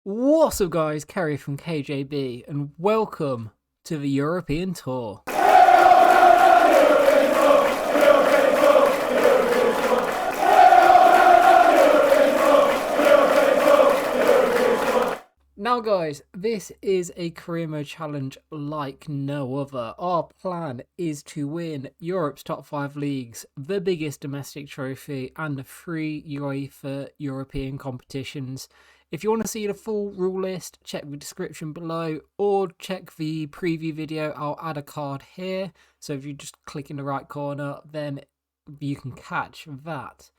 What's up guys, Kerry from KJB and welcome to the European Tour. Now guys, this is a career mode challenge like no other. Our plan is to win Europe's top 5 leagues, the biggest domestic trophy and the 3 UEFA European competitions. If you want to see the full rule list, check the description below or check the preview video. I'll add a card here. So if you just click in the right corner, then you can catch that.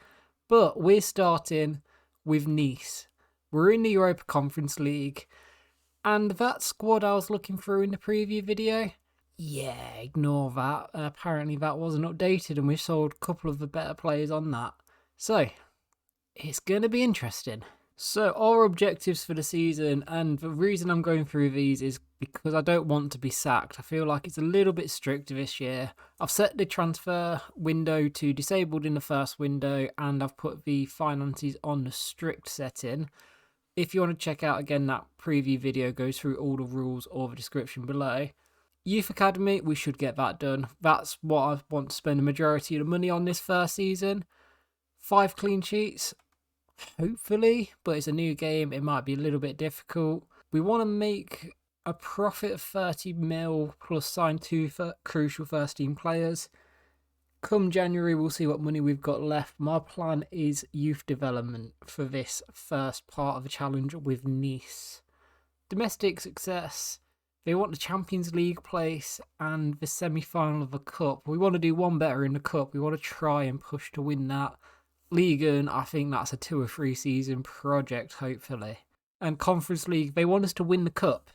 But we're starting with Nice. We're in the Europa Conference League. And that squad I was looking through in the preview video, yeah, ignore that. Apparently that wasn't updated and we sold a couple of the better players on that. So, it's going to be interesting. So our objectives for the season, and the reason I'm going through these is because I don't want to be sacked. I feel like it's a little bit strict this year. I've set the transfer window to disabled in the first window and I've put the finances on the strict setting. If you want to check out again, that preview video goes through all the rules or the description below. Youth Academy, we should get that done. That's what I want to spend the majority of the money on this first season. 5 clean sheets. Hopefully, but it's a new game, it might be a little bit difficult. We want to make a profit of 30 mil plus sign 2 crucial first team players. Come January, we'll see what money we've got left. My plan is youth development for this first part of the challenge with Nice. Domestic success. They want the Champions League place and the semi-final of the Cup. We want to do one better in the Cup. We want to try and push to win that. League, and I think that's a 2 or 3 season project, hopefully. And Conference League, they want us to win the Cup.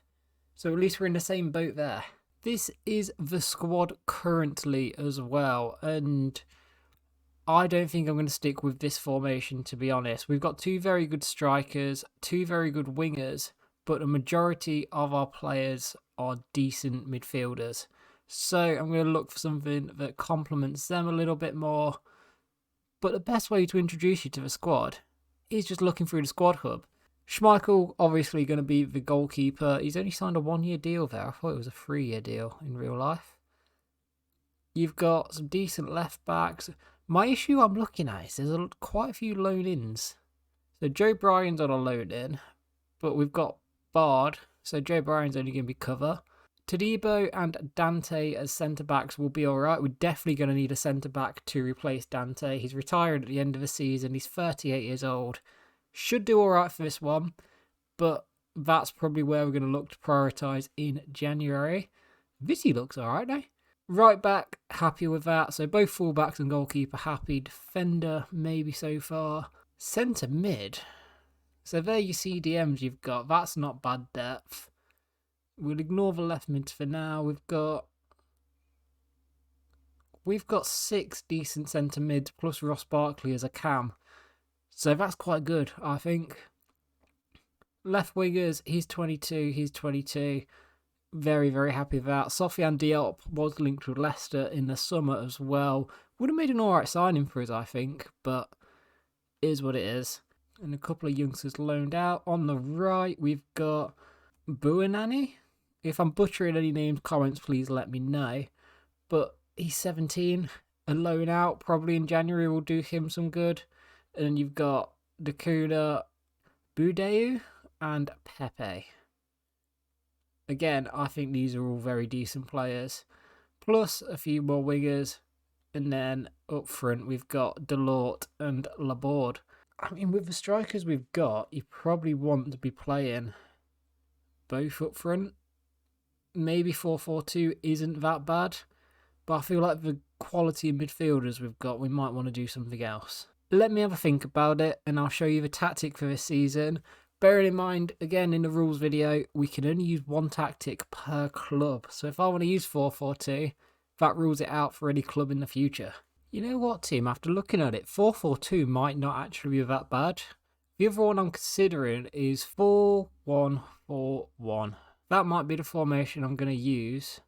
So at least we're in the same boat there. This is the squad currently as well. And I don't think I'm going to stick with this formation, to be honest. We've got 2 very good strikers, 2 very good wingers, but the majority of our players are decent midfielders. So I'm going to look for something that complements them a little bit more. But the best way to introduce you to the squad is just looking through the squad hub. Schmeichel, obviously going to be the goalkeeper. He's only signed a 1-year deal there. I thought it was a 3-year deal in real life. You've got some decent left backs. My issue I'm looking at is there's quite a few loan-ins. So Joe Bryan's on a loan-in, but we've got Bard. So Joe Bryan's only going to be cover. Todibo and Dante as centre-backs will be alright. We're definitely going to need a centre-back to replace Dante. He's retired at the end of the season. He's 38 years old. Should do alright for this one, but that's probably where we're going to look to prioritise in January. Viti looks alright now. Right back, happy with that. So both full-backs and goalkeeper happy. Defender, maybe so far. Centre mid. So there you see CDMs you've got. That's not bad depth. We'll ignore the left mid for now. We've got 6 decent centre mids plus Ross Barkley as a cam. So that's quite good, I think. Left wingers, he's 22. Very, very happy with that. Sofiane Diop was linked with Leicester in the summer as well. Would have made an alright signing for us, I think, but it is what it is. And a couple of youngsters loaned out. On the right, we've got Buonanni. If I'm butchering any names, comments, please let me know. But he's 17, a loan out, probably in January will do him some good. And you've got Dakuna, Budeu, and Pepe. Again, I think these are all very decent players. Plus a few more wingers. And then up front, we've got Delort and Laborde. I mean, with the strikers we've got, you probably want to be playing both up front. Maybe 4-4-2 isn't that bad, but I feel like the quality of midfielders we've got, we might want to do something else. Let me have a think about it, and I'll show you the tactic for this season. Bearing in mind, again, in the rules video, we can only use 1 tactic per club. So if I want to use 4-4-2, that rules it out for any club in the future. You know what, team? After looking at it, 4-4-2 might not actually be that bad. The other one I'm considering is 4-1-4-1. That might be the formation I'm going to use.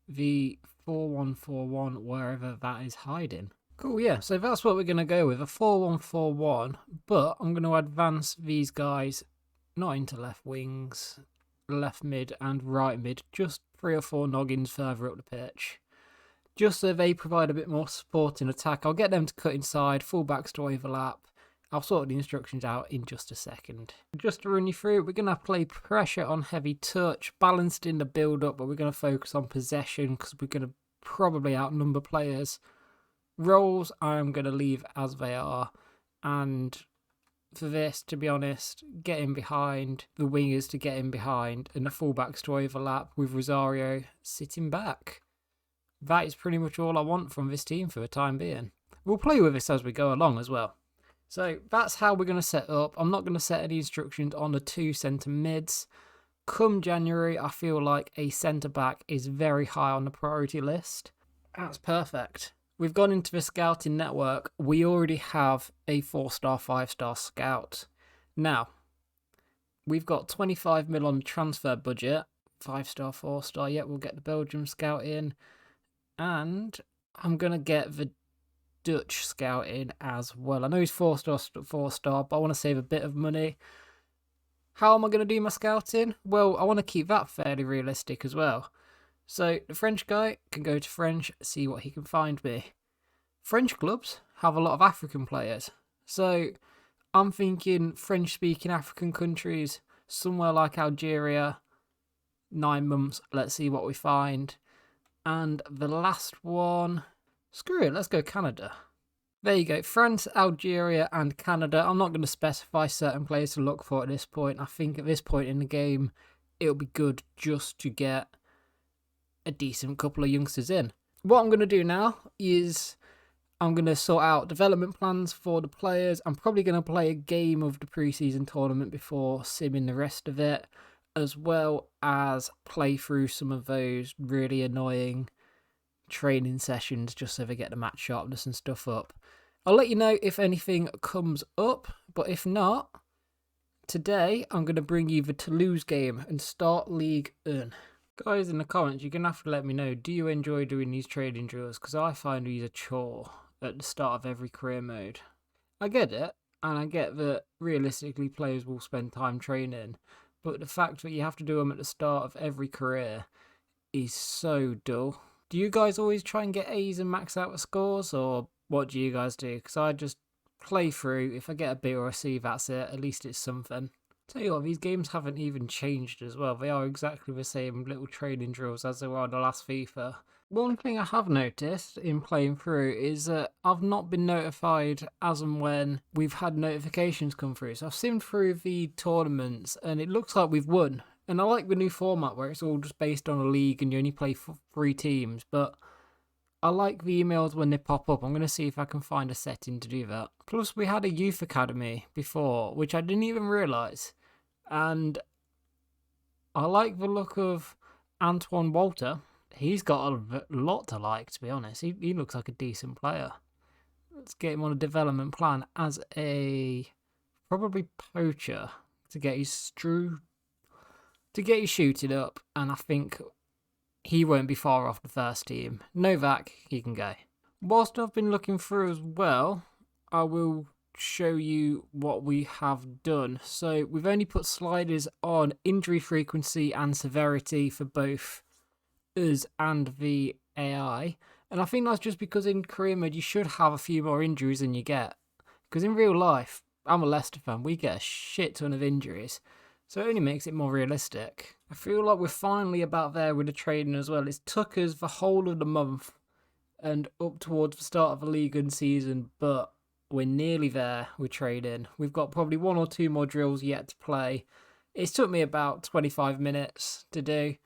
The 4-1-4-1, wherever that is hiding. Cool, yeah, so that's what we're going to go with, a 4-1-4-1, but I'm going to advance these guys not into left wings, left mid and right mid, just 3 or 4 noggins further up the pitch. Just so they provide a bit more support in attack. I'll get them to cut inside, fullbacks to overlap. I'll sort the instructions out in just a second. Just to run you through, we're going to play pressure on heavy touch, balanced in the build-up, but we're going to focus on possession because we're going to probably outnumber players. Roles I'm going to leave as they are, and for this, to be honest, get in behind, the wingers to get in behind, and the fullbacks to overlap with Rosario sitting back. That is pretty much all I want from this team for the time being. We'll play with this as we go along as well. So that's how we're going to set up. I'm not going to set any instructions on the 2 centre mids. Come January, I feel like a centre back is very high on the priority list. That's perfect. We've gone into the scouting network. We already have a 4-star, 5-star scout. Now, we've got 25 mil on the transfer budget. 5-star, 4-star. Yep, we'll get the Belgium scout in. And I'm going to get the Dutch scout in as well. I know he's 4-star, but I want to save a bit of money. How am I going to do my scouting? Well, I want to keep that fairly realistic as well. So the French guy can go to French, see what he can find me. French clubs have a lot of African players. So I'm thinking French-speaking African countries, somewhere like Algeria, 9 months, let's see what we find. And the last one, screw it, let's go Canada. There you go, France, Algeria and Canada. I'm not going to specify certain players to look for at this point. I think at this point in the game, it'll be good just to get a decent couple of youngsters in. What I'm going to do now is I'm going to sort out development plans for the players. I'm probably going to play a game of the pre-season tournament before simming the rest of it, as well as play through some of those really annoying training sessions just so they get the match sharpness and stuff up. I'll let you know if anything comes up, but if not, today I'm going to bring you the Toulouse game and start League 1. Guys in the comments, you're going to have to let me know, do you enjoy doing these trading drills? Because I find these a chore at the start of every career mode. I get it, and I get that realistically players will spend time training, but the fact that you have to do them at the start of every career is so dull. Do you guys always try and get A's and max out the scores, or what do you guys do? Because I just play through, if I get a B or a C, that's it, at least it's something. Tell you what, these games haven't even changed as well. They are exactly the same little training drills as they were on the last FIFA. One thing I have noticed in playing through is that I've not been notified as and when we've had notifications come through. So I've simmed through the tournaments and it looks like we've won. And I like the new format where it's all just based on a league and you only play 3 teams. But I like the emails when they pop up. I'm going to see if I can find a setting to do that. Plus, we had a youth academy before, which I didn't even realise. And I like the look of Antoine Walter. He's got a lot to like, to be honest. He looks like a decent player. Let's get him on a development plan as a probably poacher to get his shooting up. And I think he won't be far off the first team. Novak, he can go. Whilst I've been looking through as well, I will show you what we have done. So we've only put sliders on injury frequency and severity for both us and the AI. And I think that's just because in career mode you should have a few more injuries than you get. Because in real life, I'm a Leicester fan, we get a shit ton of injuries. So it only makes it more realistic. I feel like we're finally about there with the trading as well. It's took us the whole of the month and up towards the start of the league and season, but we're nearly there with trading. We've got probably 1 or 2 more drills yet to play. It's took me about 25 minutes to do.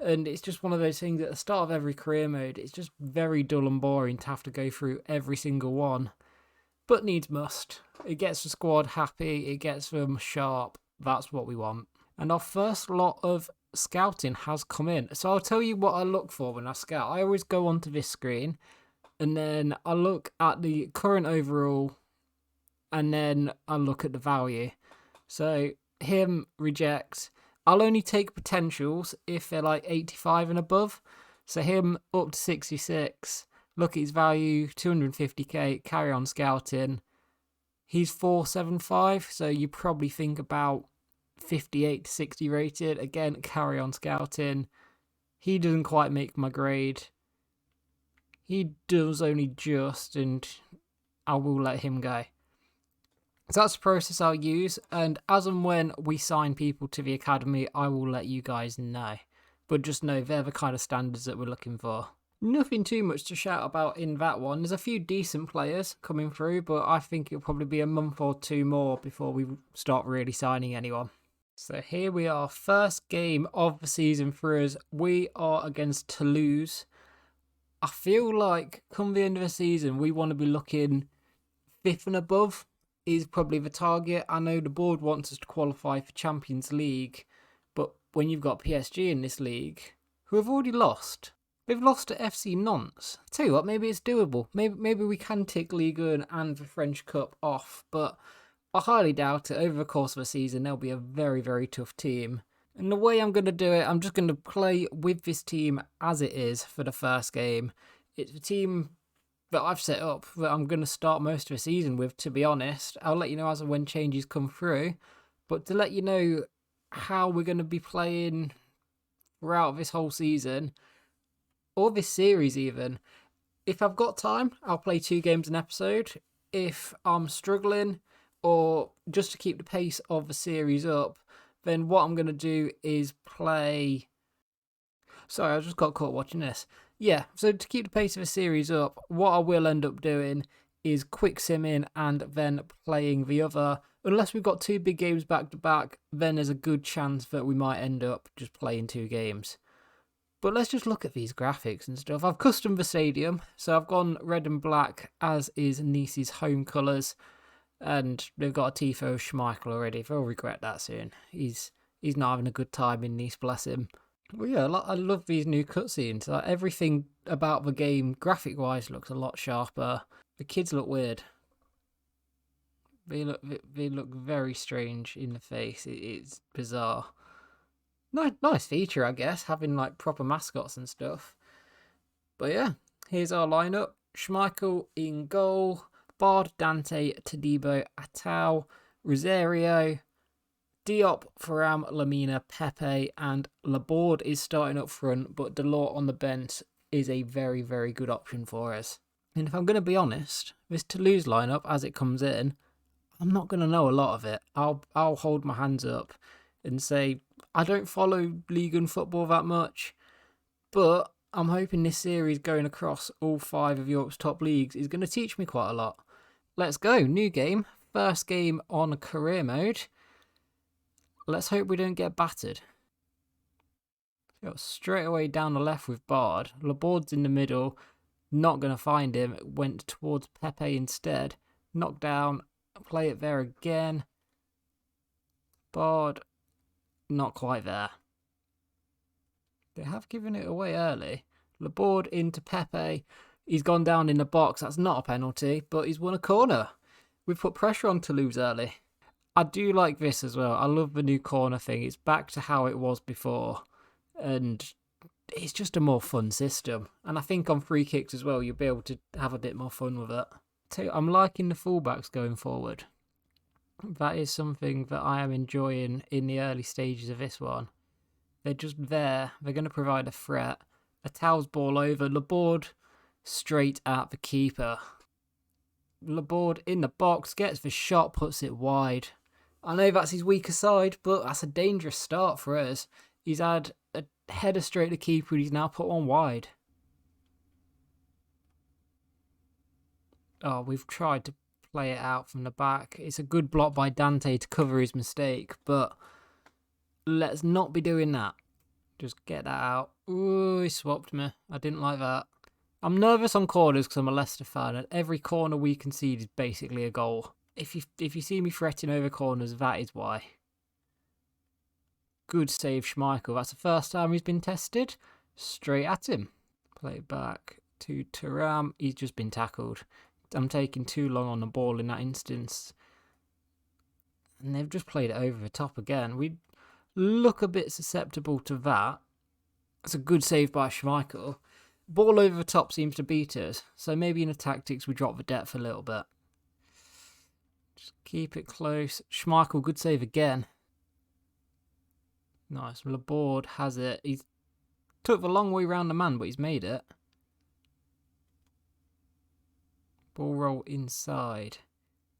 And it's just one of those things at the start of every career mode. It's just very dull and boring to have to go through every single one. But needs must. It gets the squad happy. It gets them sharp. That's what we want. And our first lot of scouting has come in. So I'll tell you what I look for when I scout. I always go onto this screen. And then I look at the current overall, and then I look at the value. So him, reject. I'll only take potentials if they're like 85 and above. So him up to 66. Look at his value, 250k, carry on scouting. He's 475, so you probably think about 58 to 60 rated. Again, carry on scouting. He doesn't quite make my grade. He does only just, and I will let him go. So that's the process I'll use, and as and when we sign people to the academy, I will let you guys know. But just know they're the kind of standards that we're looking for. Nothing too much to shout about in that one. There's a few decent players coming through, but I think it'll probably be a month or two more before we start really signing anyone. So here we are, first game of the season for us. We are against Toulouse. I feel like come the end of the season, we want to be looking 5th and above is probably the target. I know the board wants us to qualify for Champions League, but when you've got PSG in this league, who have already lost, they've lost to FC Nantes. Tell you what, maybe it's doable. Maybe we can tick Ligue 1 and the French Cup off, but I highly doubt it. Over the course of the season, they'll be a very, very tough team. And the way I'm going to do it, I'm just going to play with this team as it is for the first game. It's the team that I've set up that I'm going to start most of the season with, to be honest. I'll let you know as and when changes come through. But to let you know how we're going to be playing throughout this whole season, or this series even, if I've got time, I'll play 2 games an episode. If I'm struggling, or just to keep the pace of the series up, then what I'm going to do is play... Sorry, I just got caught watching this. Yeah, so to keep the pace of the series up, what I will end up doing is quick simming and then playing the other. Unless we've got 2 big games back to back, then there's a good chance that we might end up just playing 2 games. But let's just look at these graphics and stuff. I've customed the stadium, so I've gone red and black, as is Nice's home colours. And they've got a tifo of Schmeichel already. They'll regret that soon. He's not having a good time in Nice, bless him. Well, yeah, I love these new cutscenes. Like, everything about the game, graphic-wise, looks a lot sharper. The kids look weird. They look very strange in the face. It's bizarre. Nice feature, I guess, having like proper mascots and stuff. But yeah, here's our lineup. Schmeichel in goal. Bard, Dante, Todibo, Atau, Rosario, Diop, Thuram, Lamina, Pepe, and Laborde is starting up front, but Delort on the bench is a very, very good option for us. And if I'm going to be honest, this Toulouse lineup, as it comes in, I'm not going to know a lot of it. I'll hold my hands up and say, I don't follow Ligue 1 football that much, but I'm hoping this series going across all 5 of Europe's top leagues is going to teach me quite a lot. Let's go, new game, first game on career mode. Let's hope we don't get battered. Go straight away down the left with Bard. Laborde's in the middle, not going to find him. Went towards Pepe instead. Knocked down, play it there again. Bard, not quite there. They have given it away early. Laborde into Pepe. He's gone down in the box. That's not a penalty, but he's won a corner. We've put pressure on Toulouse early. I do like this as well. I love the new corner thing. It's back to how it was before. And it's just a more fun system. And I think on free kicks as well, you'll be able to have a bit more fun with it. So I'm liking the fullbacks going forward. That is something that I am enjoying in the early stages of this one. They're just there. They're going to provide a threat. Atau's ball over. Laborde straight at the keeper. Laborde in the box, gets the shot, puts it wide. I know that's his weaker side, but that's a dangerous start for us. He's had a header straight to keeper, he's now put one wide. Oh, we've tried to play it out from the back. It's a good block by Dante to cover his mistake, but let's not be doing that. Just get that out. Ooh, he swapped me. I didn't like that. I'm nervous on corners because I'm a Leicester fan, and every corner we concede is basically a goal. If you see me fretting over corners, that is why. Good save, Schmeichel. That's the first time he's been tested. Straight at him. Play it back to Thuram. He's just been tackled. I'm taking too long on the ball in that instance. And they've just played it over the top again. We look a bit susceptible to that. It's a good save by Schmeichel. Ball over the top seems to beat us, so maybe in the tactics we drop the depth a little bit. Just keep it close. Schmeichel, good save again. Nice. Laborde has it. He's took the long way round the man, but he's made it. Ball roll inside.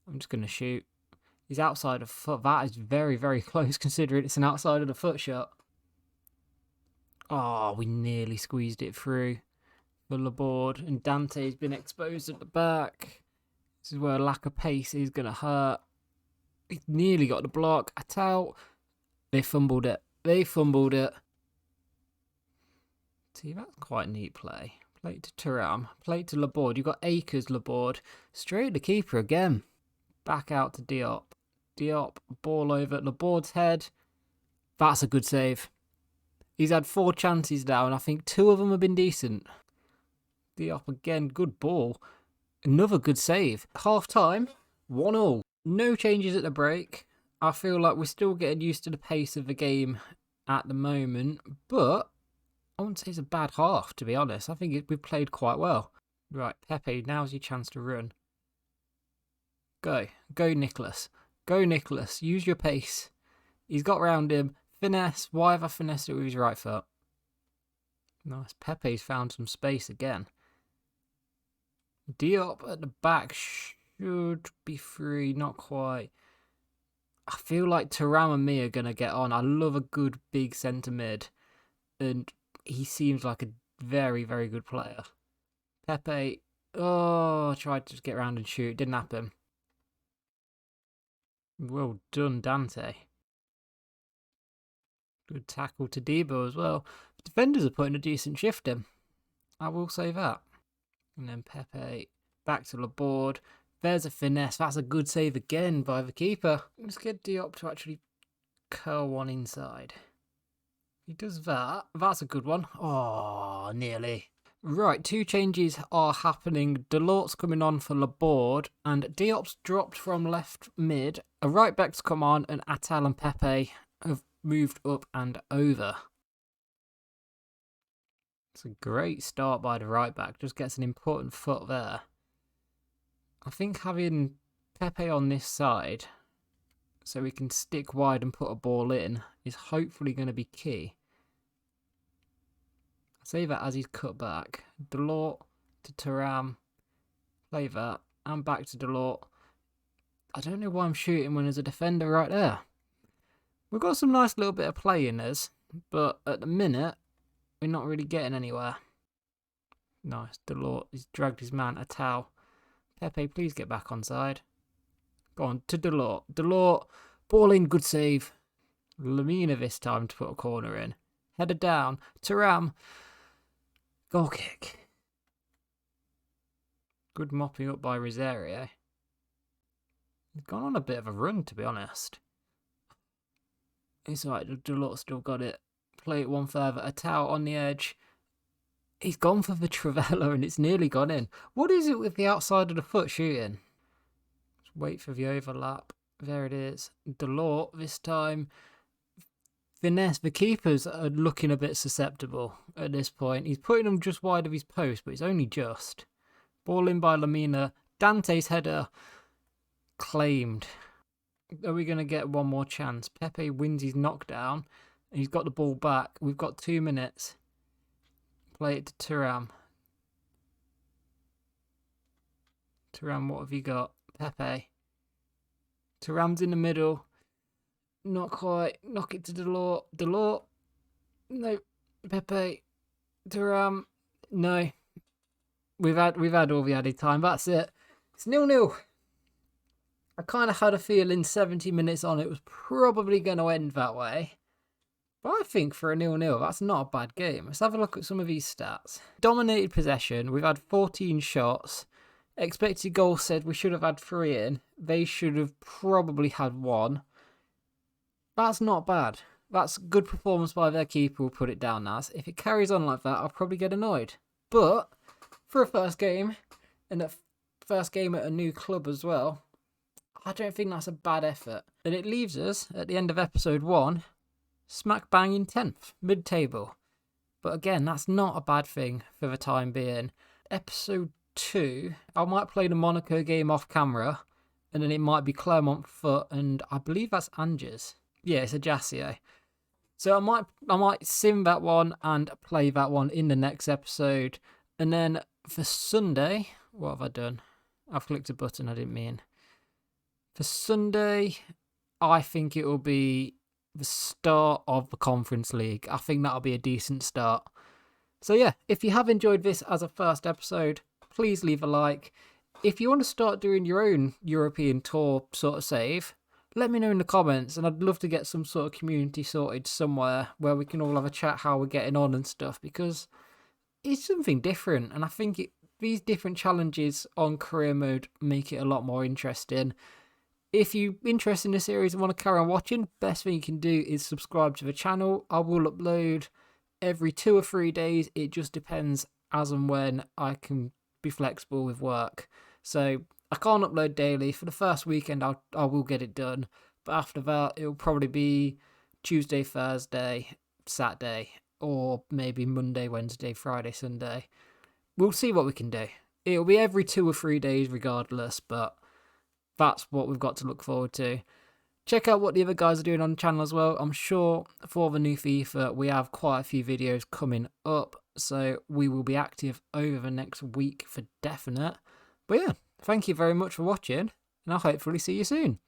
I'm just going to shoot. He's outside of foot. That is very, very close considering it's an outside of the foot shot. Oh, we nearly squeezed it through for Laborde. And Dante's been exposed at the back. This is where a lack of pace is going to hurt. He nearly got the block. Attal. They fumbled it. See, that's quite neat play. Play to Thuram. Play to Laborde. You've got Akers, Laborde. Straight to keeper again. Back out to Diop. Diop, ball over at Laborde's head. That's a good save. He's had 4 chances now, and I think 2 of them have been decent. Diop again, good ball. Another good save. Half time, 1-1. No changes at the break. I feel like we're still getting used to the pace of the game at the moment, but I wouldn't say it's a bad half, to be honest. I think we've played quite well. Right, Pepe, now's your chance to run. Go. Go, Nicholas. Go, Nicholas. Use your pace. He's got round him. Finesse. Why have I finessed it with his right foot? Nice. Pepe's found some space again. Diop at the back should be free. Not quite. I feel like Thuram and me are going to get on. I love a good big centre mid. And he seems like a very, very good player. Pepe. Oh, tried to get round and shoot. Didn't happen. Well done, Dante. Good tackle to Debo as well. The defenders are putting a decent shift in. I will say that. And then Pepe back to Laborde. There's a finesse. That's a good save again by the keeper. Let's get Diop to actually curl one inside. He does that. That's a good one. Oh, nearly. Right, 2 changes are happening. Delort's coming on for Laborde, and Diop's dropped from left mid. A right back's come on, and Attal and Pepe have moved up and over. It's a great start by the right back. Just gets an important foot there. I think having Pepe on this side, so we can stick wide and put a ball in, is hopefully going to be key. I say that as he's cut back. Delort to Thuram. Play that. And back to Delort. I don't know why I'm shooting when there's a defender right there. We've got some nice little bit of play in us, but at the minute, we're not really getting anywhere. Nice. Delort. He's dragged his man. Attal. Pepe, please get back on side. Go on to Delort. Delort. Ball in. Good save. Lamina this time to put a corner in. Header down. Thuram. Goal kick. Good mopping up by Rosario. He's gone on a bit of a run, to be honest. It's alright, Delort still got it. Play it one further. Attal on the edge. He's gone for the Trivella and it's nearly gone in. What is it with the outside of the foot shooting? Just wait for the overlap. There it is. Delort this time. Finesse. The keepers are looking a bit susceptible at this point. He's putting them just wide of his post, but it's only just. Ball in by Lamina. Dante's header claimed. Are we going to get one more chance? Pepe wins his knockdown. He's got the ball back. We've got 2 minutes. Play it to Thuram. Thuram, what have you got? Pepe. Thuram's in the middle. Not quite. Knock it to Delort. Delort. No. Pepe. Thuram. No. We've had all the added time. That's it. It's 0-0. I kind of had a feeling 70 minutes on it was probably going to end that way. But I think for a 0-0, that's not a bad game. Let's have a look at some of these stats. Dominated possession. We've had 14 shots. Expected goals said we should have had 3 in. They should have probably had 1. That's not bad. That's good performance by their keeper, we'll put it down as. If it carries on like that, I'll probably get annoyed. But for a first game, and a first game at a new club as well, I don't think that's a bad effort. And it leaves us, at the end of episode 1, smack bang in 10th, mid-table. But again, that's not a bad thing for the time being. Episode 2, I might play the Monaco game off camera, and then it might be Clermont Foot, and I believe that's Angers. Yeah, it's Ajaccio. So I might sim that one and play that one in the next episode. And then for Sunday, what have I done? I've clicked a button I didn't mean. For Sunday, I think it will be the start of the Conference League. I think that'll be a decent start. So yeah, if you have enjoyed this as a first episode, please leave a like. If you want to start doing your own European tour sort of save, let me know in the comments, and I'd love to get some sort of community sorted somewhere where we can all have a chat how we're getting on and stuff, because it's something different, and I think these different challenges on career mode make it a lot more interesting. If you're interested in the series and want to carry on watching, best thing you can do is subscribe to the channel. I will upload every 2 or 3 days. It just depends as and when I can be flexible with work. So I can't upload daily. For the first weekend, I will get it done. But after that, it'll probably be Tuesday, Thursday, Saturday, or maybe Monday, Wednesday, Friday, Sunday. We'll see what we can do. It'll be every 2 or 3 days regardless, but that's what we've got to look forward to. Check out what the other guys are doing on the channel as well. I'm sure for the new FIFA, we have quite a few videos coming up, so we will be active over the next week for definite. But yeah, thank you very much for watching, and I'll hopefully see you soon.